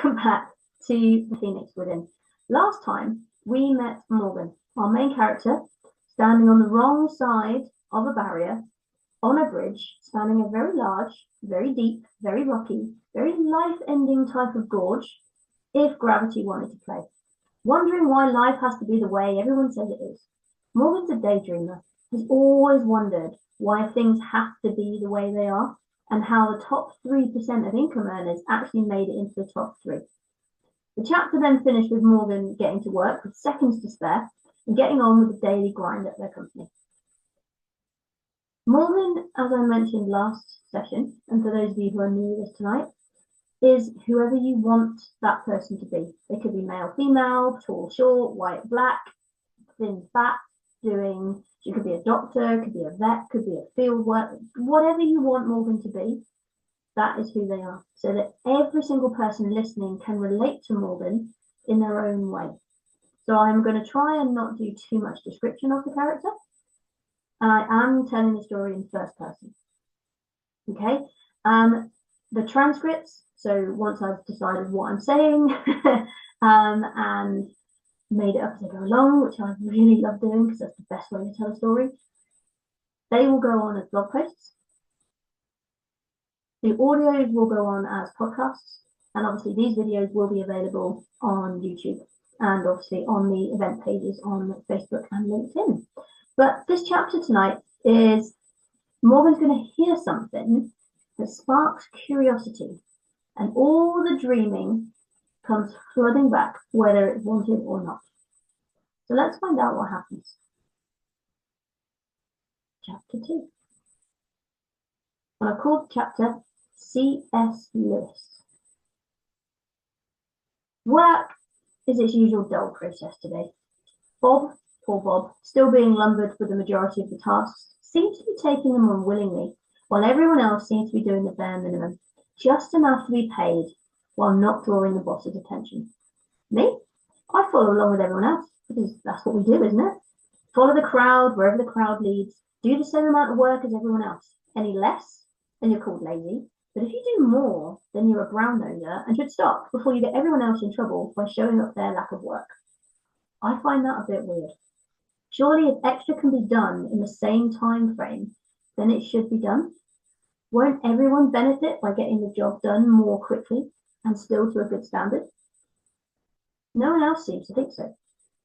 welcome back to the Phoenix Within. Last time we met Morgan, our main character, standing on the wrong side of a barrier on a bridge, spanning a very large, very deep, very rocky, very life-ending type of gorge, if gravity wanted to play. Wondering why life has to be the way everyone says it is. Morgan's a daydreamer, has always wondered why things have to be the way they are, and how the top 3% of income earners actually made it into the top 3. The chapter then finished with Morgan getting to work with seconds to spare and getting on with the daily grind at their company. Morgan, as I mentioned last session, and for those of you who are new to this tonight, is whoever you want that person to be. They could be male, female, tall, short, white, black, thin, fat, she could be a doctor, could be a vet, could be a field worker, whatever you want Morgan to be, that is who they are. So that every single person listening can relate to Morgan in their own way. So I'm going to try and not do too much description of the character. And I am telling the story in first person. Okay. The transcripts, so once I've decided what I'm saying, and made it up as I go along, which I really love doing because that's the best way to tell a story. They will go on as blog posts. The audios will go on as podcasts, and obviously these videos will be available on YouTube and obviously on the event pages on Facebook and LinkedIn. But this chapter tonight is Morgan's going to hear something that sparks curiosity, and all the dreaming comes flooding back, whether it's wanted or not. So let's find out what happens. Chapter 2. And I called the chapter C.S. Lewis. Work is its usual dull process today. Bob, poor Bob, still being lumbered with the majority of the tasks, seems to be taking them on willingly, while everyone else seems to be doing the bare minimum, just enough to be paid while not drawing the boss's attention. Me? I follow along with everyone else, because that's what we do, isn't it? Follow the crowd wherever the crowd leads, do the same amount of work as everyone else. Any less, then you're called lazy. But if you do more, then you're a brown noser and should stop before you get everyone else in trouble by showing up their lack of work. I find that a bit weird. Surely if extra can be done in the same time frame, then it should be done. Won't everyone benefit by getting the job done more quickly and still to a good standard? No one else seems to think so.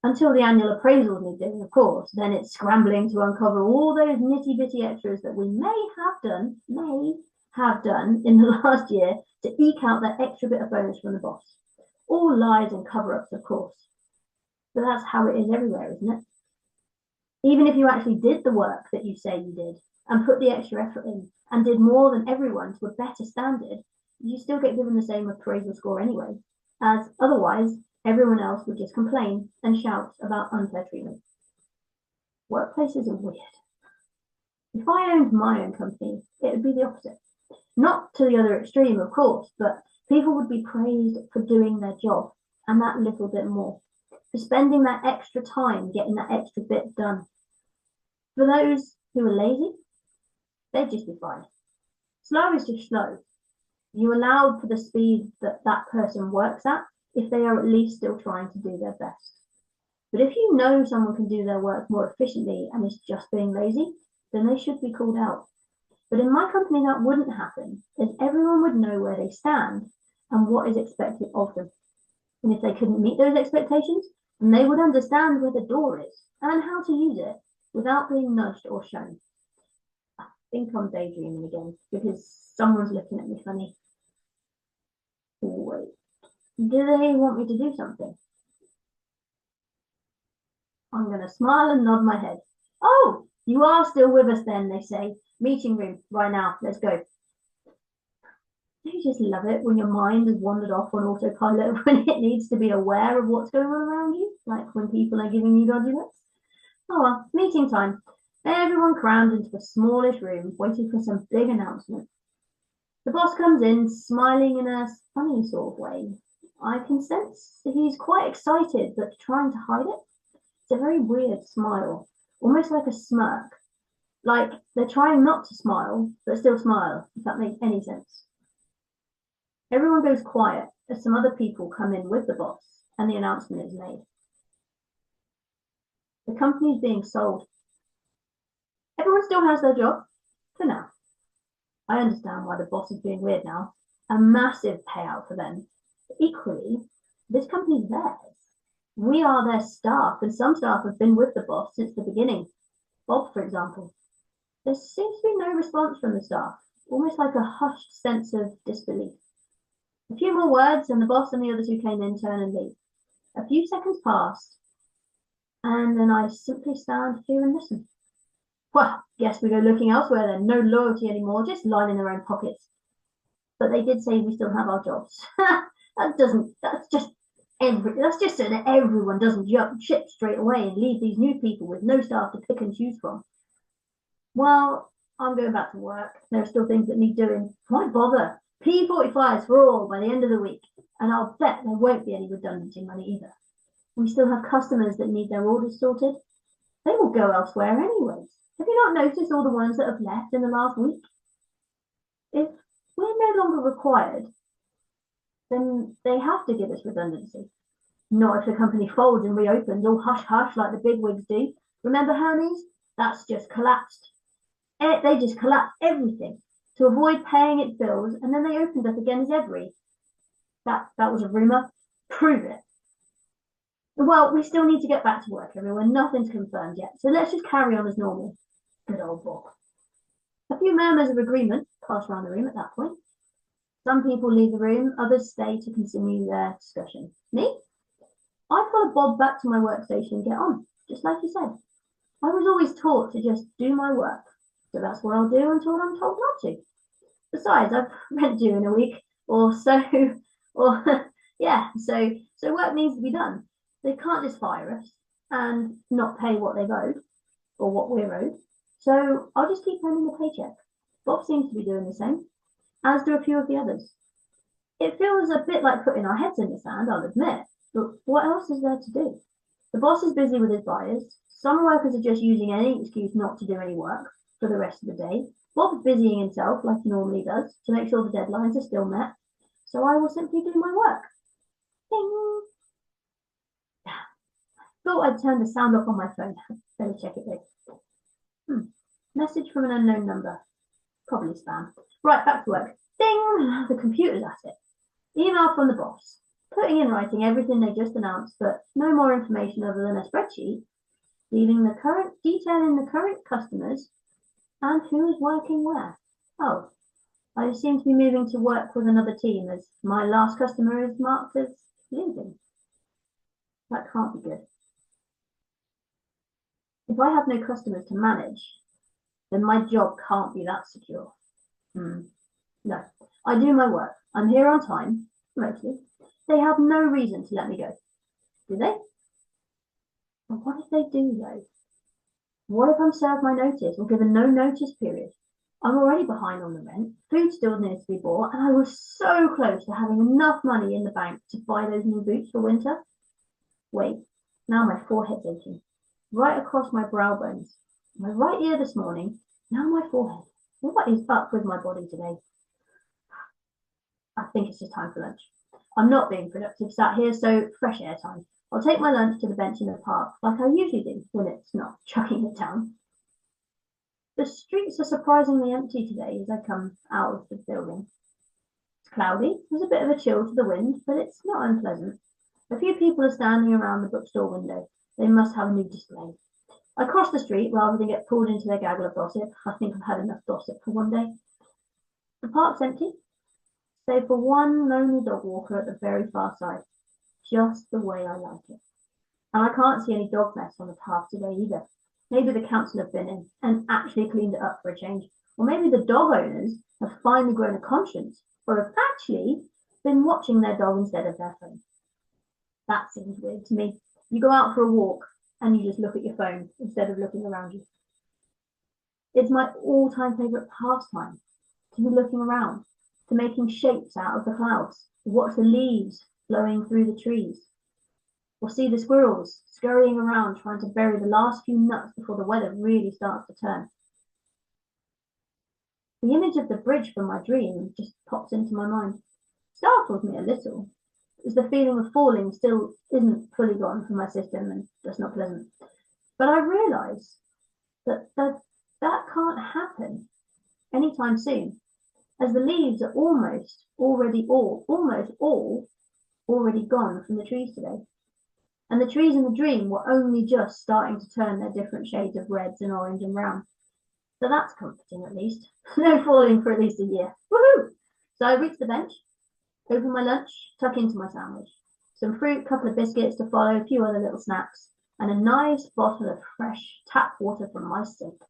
Until the annual appraisals need doing, of course. Then it's scrambling to uncover all those nitty-bitty extras that we may have done in the last year to eke out that extra bit of bonus from the boss. All lies and cover-ups, of course. But that's how it is everywhere, isn't it? Even if you actually did the work that you say you did and put the extra effort in and did more than everyone to a better standard, you still get given the same appraisal score anyway, as otherwise everyone else would just complain and shout about unfair treatment. Workplaces are weird. If I owned my own company, it would be the opposite. Not to the other extreme, of course, but people would be praised for doing their job and that little bit more, for spending that extra time getting that extra bit done. For those who are lazy, they'd just be fired. Slow is just slow. You allowed for the speed that that person works at if they are at least still trying to do their best. But if you know someone can do their work more efficiently and is just being lazy, then they should be called out. But in my company, that wouldn't happen, as everyone would know where they stand and what is expected of them. And if they couldn't meet those expectations, then they would understand where the door is and how to use it without being nudged or shown. I think I'm daydreaming again because someone's looking at me funny. Wait, do they want me to do something? I'm going to smile and nod my head. Oh, you are still with us then, they say. Meeting room, right now, let's go. Don't you just love it when your mind has wandered off on autopilot when it needs to be aware of what's going on around you? Like when people are giving you dodgy looks? Oh well, meeting time. Everyone crammed into a smallish room, waiting for some big announcement. The boss comes in, smiling in a funny sort of way. I can sense that he's quite excited, but trying to hide it. It's a very weird smile, almost like a smirk. Like they're trying not to smile, but still smile, if that makes any sense. Everyone goes quiet as some other people come in with the boss and the announcement is made. The company is being sold. Everyone still has their job for now. I understand why the boss is being weird now. A massive payout for them. But equally, this company is theirs. We are their staff, and some staff have been with the boss since the beginning. Bob, for example. There seems to be no response from the staff, almost like a hushed sense of disbelief. A few more words, and the boss and the others who came in turn and leave. A few seconds passed, and then I simply stand here and listen. Well, guess we go looking elsewhere then. No loyalty anymore, just lining their own pockets. But they did say we still have our jobs. That's just so that everyone doesn't jump ship straight away and leave these new people with no staff to pick and choose from. Well, I'm going back to work. There are still things that need doing. Why bother? P45s for all by the end of the week. And I'll bet there won't be any redundancy money either. We still have customers that need their orders sorted. They will go elsewhere anyways. Have you not noticed all the ones that have left in the last week? If we're no longer required, then they have to give us redundancy. Not if the company folds and reopens all hush-hush like the bigwigs do. Remember Hermes? That's just collapsed. They just collapsed everything to avoid paying its bills, and then they opened up again as every. That was a rumour. Prove it. Well, we still need to get back to work, everyone. Nothing's confirmed yet, so let's just carry on as normal. Good old Bob. A few murmurs of agreement pass around the room at that point. Some people leave the room, others stay to continue their discussion. Me? I follow Bob back to my workstation and get on, just like he said. I was always taught to just do my work, so that's what I'll do until I'm told not to. Besides, I've rent due in a week or so, so work needs to be done. They can't just fire us and not pay what they've owed or what we're owed. So I'll just keep earning the paycheck. Bob seems to be doing the same, as do a few of the others. It feels a bit like putting our heads in the sand, I'll admit, but what else is there to do? The boss is busy with his buyers. Some workers are just using any excuse not to do any work for the rest of the day. Bob's busying himself like he normally does to make sure the deadlines are still met. So I will simply do my work. Ding! Thought I'd turn the sound off on my phone. Better check it later. Message from an unknown number. Probably spam. Right, back to work. Ding! The computer's at it. Email from the boss. Putting in writing everything they just announced, but no more information other than a spreadsheet, detailing the current customers and who is working where. Oh, I seem to be moving to work with another team as my last customer is marked as leaving. That can't be good. If I have no customers to manage, then my job can't be that secure. No, I do my work. I'm here on time, mostly. They have no reason to let me go. Do they? But what if they do, though? What if I'm served my notice or given no notice period? I'm already behind on the rent, food still needs to be bought, and I was so close to having enough money in the bank to buy those new boots for winter. Wait, now my forehead's aching. Right across my brow bones. My right ear this morning, now my forehead. What is up with my body today? I think it's just time for lunch. I'm not being productive sat here, so fresh air time. I'll take my lunch to the bench in the park, like I usually do when it's not chucking it down. The streets are surprisingly empty today as I come out of the building. It's cloudy, there's a bit of a chill to the wind, but it's not unpleasant. A few people are standing around the bookstore window. They must have a new display. I cross the street rather than get pulled into their gaggle of gossip. I think I've had enough gossip for one day. The park's empty, save for one lonely dog walker at the very far side. Just the way I like it. And I can't see any dog mess on the path today either. Maybe the council have been in and actually cleaned it up for a change. Or maybe the dog owners have finally grown a conscience or have actually been watching their dog instead of their phone. That seems weird to me. You go out for a walk and you just look at your phone instead of looking around you. It's my all-time favourite pastime to be looking around, to making shapes out of the clouds, to watch the leaves flowing through the trees, or see the squirrels scurrying around trying to bury the last few nuts before the weather really starts to turn. The image of the bridge from my dream just pops into my mind. Startled me a little, as the feeling of falling still isn't fully gone from my system, and that's not pleasant. But I realise that can't happen anytime soon, as the leaves are almost all already gone from the trees today. And the trees in the dream were only just starting to turn their different shades of reds and orange and brown. So that's comforting, at least. No falling for at least a year. Woohoo! So I reach the bench, open my lunch, tuck into my sandwich. Some fruit, a couple of biscuits to follow, a few other little snacks, and a nice bottle of fresh tap water from my sink.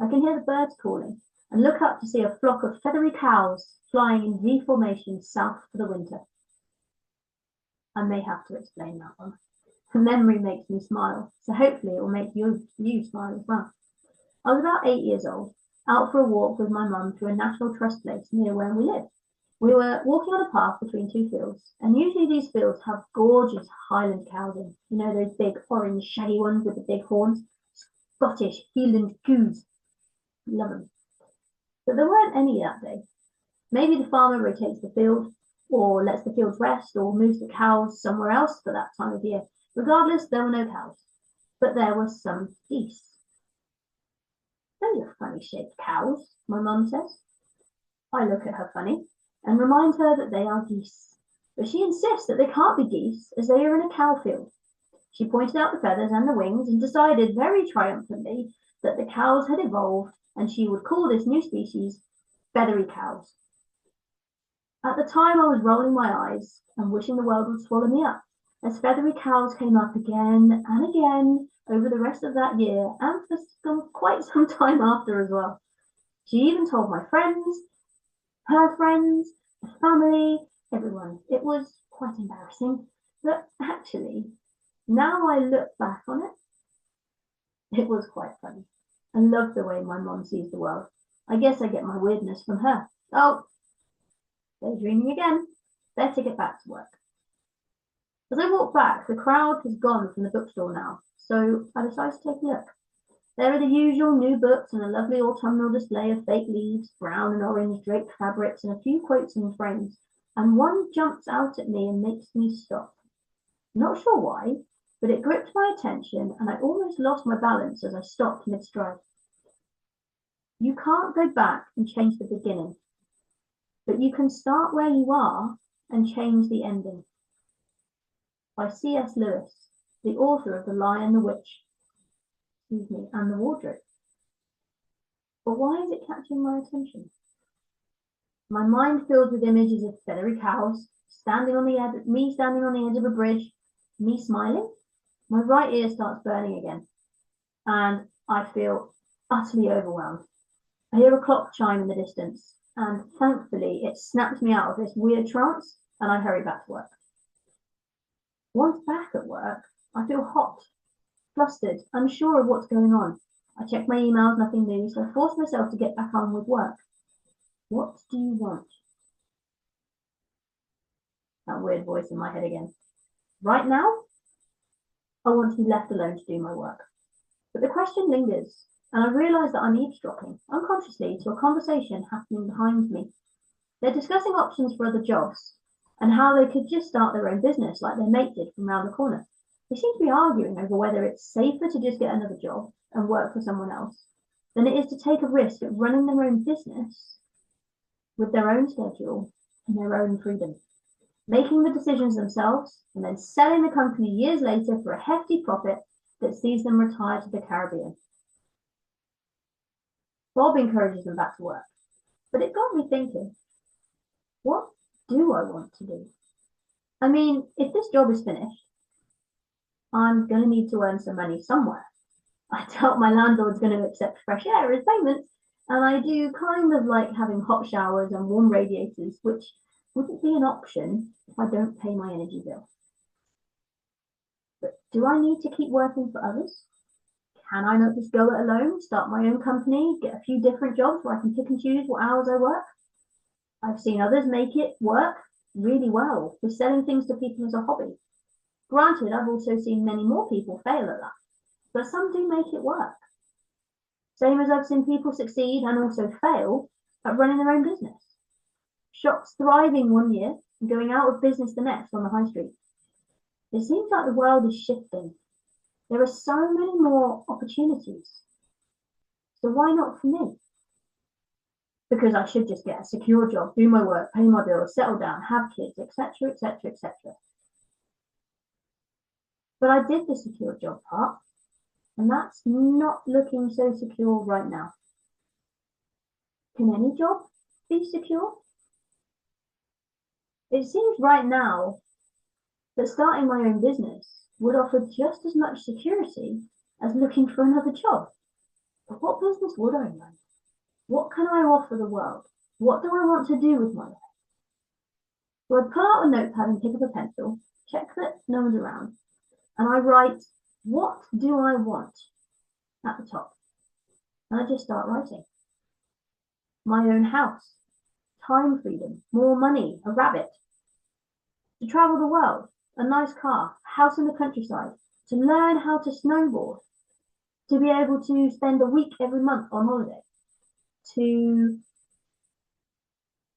I can hear the birds calling and look up to see a flock of feathery cows flying in V formation south for the winter. I may have to explain that one. The memory makes me smile, so hopefully it will make you smile as well. I was about 8 years old, out for a walk with my mum to a National Trust place near where we live. We were walking on a path between two fields, and usually these fields have gorgeous Highland cows in. You know, those big orange shaggy ones with the big horns? Scottish Highland coos. Love them. But there weren't any that day. Maybe the farmer rotates the field, or lets the fields rest, or moves the cows somewhere else for that time of year. Regardless, there were no cows, but there were some geese. Those are funny-shaped cows, my mum says. I look at her funny and remind her that they are geese, but she insists that they can't be geese as they are in a cow field. She pointed out the feathers and the wings and decided very triumphantly that the cows had evolved and she would call this new species feathery cows. At the time, I was rolling my eyes and wishing the world would swallow me up, as feathery cows came up again and again over the rest of that year and for quite some time after as well. She even told my friends, her friends, the family, everyone. It was quite embarrassing, but actually, now I look back on it, it was quite funny. I love the way my mom sees the world. I guess I get my weirdness from her. Oh, daydreaming again. Better get back to work. As I walk back, the crowd has gone from the bookstore now, so I decide to take a look. There are the usual new books and a lovely autumnal display of fake leaves, brown and orange draped fabrics, and a few quotes in frames, and one jumps out at me and makes me stop. Not sure why, but it gripped my attention and I almost lost my balance as I stopped mid-stride. You can't go back and change the beginning, but you can start where you are and change the ending. By C.S. Lewis, the author of The Lion, the Witch, and the Wardrobe. But why is it catching my attention? My mind filled with images of feathery cows, standing on the edge of a bridge, me smiling. My right ear starts burning again, and I feel utterly overwhelmed. I hear a clock chime in the distance, and thankfully it snaps me out of this weird trance, and I hurry back to work. Once back at work, I feel hot, flustered, unsure of what's going on. I check my emails, nothing new, so I force myself to get back on with work. What do you want? That weird voice in my head again. Right now, I want to be left alone to do my work. But the question lingers, and I realise that I'm eavesdropping, unconsciously, to a conversation happening behind me. They're discussing options for other jobs, and how they could just start their own business like their mate did from round the corner. They seem to be arguing over whether it's safer to just get another job and work for someone else than it is to take a risk at running their own business with their own schedule and their own freedom, making the decisions themselves and then selling the company years later for a hefty profit that sees them retire to the Caribbean. Bob encourages them back to work, but it got me thinking, what do I want to do? I mean, if this job is finished, I'm going to need to earn some money somewhere. I doubt my landlord's going to accept fresh air as payment, and I do kind of like having hot showers and warm radiators, which wouldn't be an option if I don't pay my energy bill. But do I need to keep working for others? Can I not just go it alone, start my own company, get a few different jobs where I can pick and choose what hours I work? I've seen others make it work really well with selling things to people as a hobby. Granted, I've also seen many more people fail at that, but some do make it work. Same as I've seen people succeed and also fail at running their own business. Shops thriving one year and going out of business the next on the high street. It seems like the world is shifting. There are so many more opportunities. So why not for me? Because I should just get a secure job, do my work, pay my bills, settle down, have kids, etc., etc., etc. But I did the secure job part, and that's not looking so secure right now. Can any job be secure? It seems right now that starting my own business would offer just as much security as looking for another job. But what business would I run? What can I offer the world? What do I want to do with my life? So I pull out a notepad and pick up a pencil, check that no one's around, and I write, what do I want at the top? And I just start writing. My own house, time freedom, more money, a rabbit, to travel the world, a nice car, a house in the countryside, to learn how to snowboard, to be able to spend a week every month on holiday, to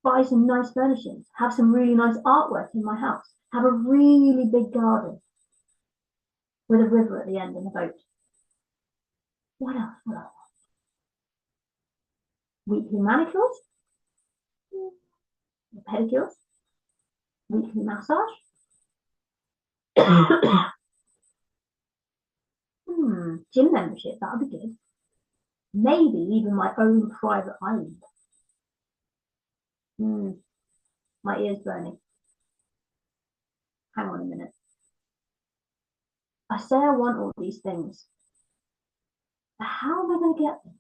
buy some nice furnishings, have some really nice artwork in my house, have a really big garden with a river at the end and a boat. What else would I want? Weekly manicures, pedicures, weekly massage. Gym membership, that would be good. Maybe even my own private island. My ear's burning. Hang on a minute. I say I want all these things. But how am I going to get them?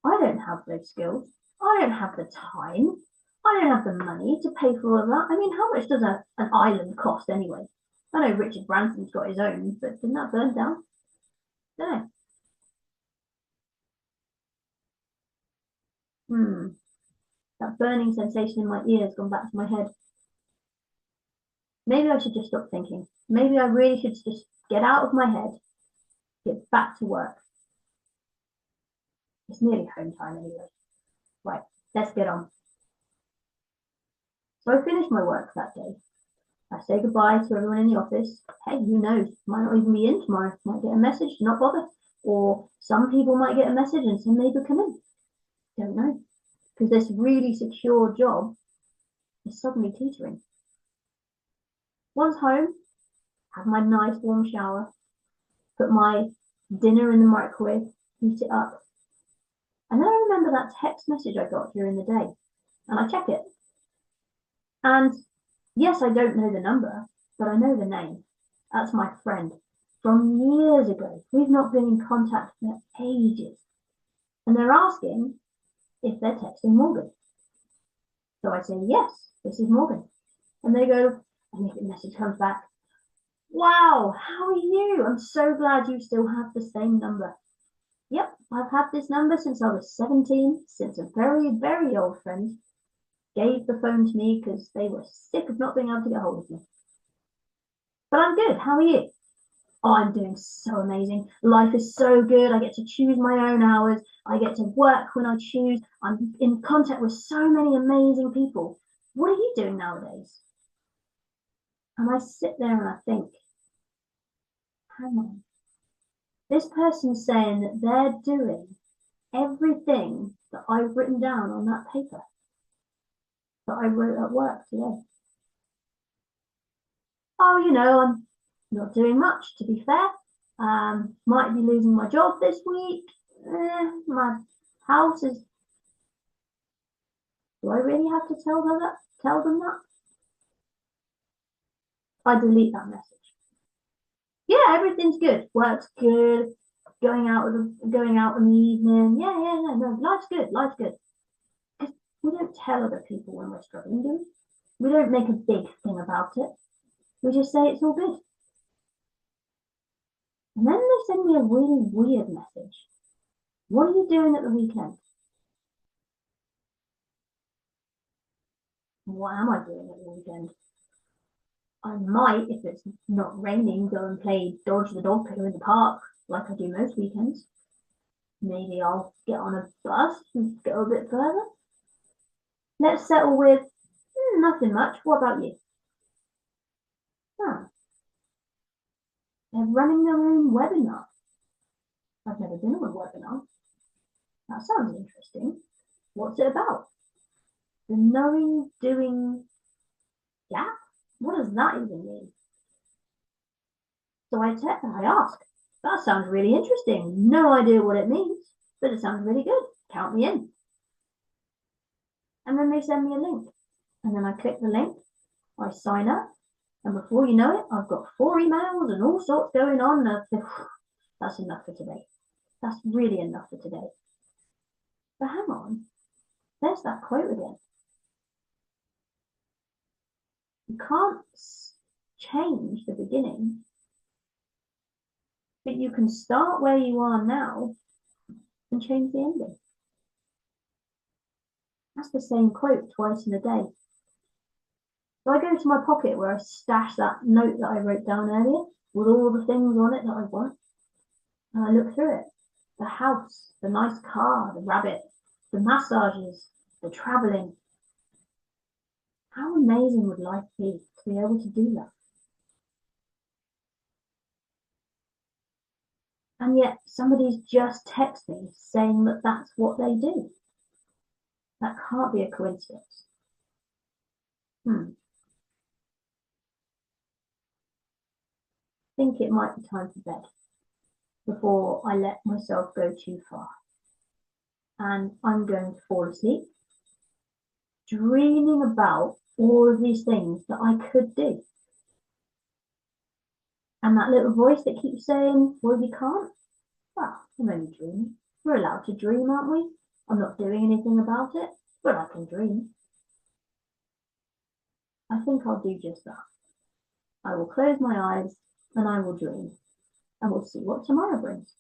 I don't have those skills. I don't have the time. I don't have the money to pay for all of that. I mean, how much does an island cost anyway? I know Richard Branson's got his own, but didn't that burn down? Don't know. That burning sensation in my ear has gone back to my head. Maybe I should just stop thinking. Maybe I really should just get out of my head, get back to work. It's nearly home time anyway. Right, let's get on. So I finished my work that day. I say goodbye to everyone in the office. Hey, who knows? Might not even be in tomorrow. Might get a message, not bother. Or some people might get a message and some maybe come in. Don't know. Because this really secure job is suddenly teetering. Once home, have my nice warm shower, put my dinner in the microwave, heat it up. And then I remember that text message I got during the day, and I check it. And yes, I don't know the number, but I know the name. That's my friend from years ago. We've not been in contact for ages. And they're asking if they're texting Morgan. So I say, yes, this is Morgan. And they go, and if the message comes back, wow, how are you? I'm so glad you still have the same number. Yep, I've had this number since I was 17, since a very, very old friend gave the phone to me because they were sick of not being able to get hold of me. But I'm good. How are you? Oh, I'm doing so amazing. Life is so good. I get to choose my own hours. I get to work when I choose. I'm in contact with so many amazing people. What are you doing nowadays? And I sit there and I think, hang on. This person's saying that they're doing everything that I've written down on that paper that I wrote at work today. Oh, you know, I'm not doing much, to be fair. Might be losing my job this week. My house is... Do I really have to tell them that? I delete that message. Yeah, everything's good. Work's good. Going out in the evening. Yeah, no, life's good. Because we don't tell other people when we're struggling, do we? We don't make a big thing about it. We just say it's all good. And then they send me a really weird message. What are you doing at the weekend? What am I doing at the weekend? I might, if it's not raining, go and play dodge the dog pillow in the park, like I do most weekends. Maybe I'll get on a bus and go a bit further. Let's settle with, Nothing much. What about you? Oh, they're running their own webinar. I've never been on a webinar. That sounds interesting. What's it about? The knowing, doing gap? What does that even mean? So I ask. That sounds really interesting. No idea what it means, but it sounds really good. Count me in. And then they send me a link. And then I click the link, I sign up, and before you know it, I've got 4 emails and all sorts going on. That's enough for today. That's really enough for today. But hang on, there's that quote again. You can't change the beginning, but you can start where you are now and change the ending. That's the same quote twice in a day. So I go to my pocket where I stash that note that I wrote down earlier with all the things on it that I want. And I look through it. The house, the nice car, the rabbit, the massages, the traveling. How amazing would life be to be able to do that? And yet somebody's just texted me saying that that's what they do. That can't be a coincidence. I think it might be time for bed before I let myself go too far. And I'm going to fall asleep, dreaming about all of these things that I could do. And that little voice that keeps saying, well, you can't. Well, I'm only dreaming. We're allowed to dream, aren't we? I'm not doing anything about it, but I can dream. I think I'll do just that. I will close my eyes and I will dream. And we'll see what tomorrow brings.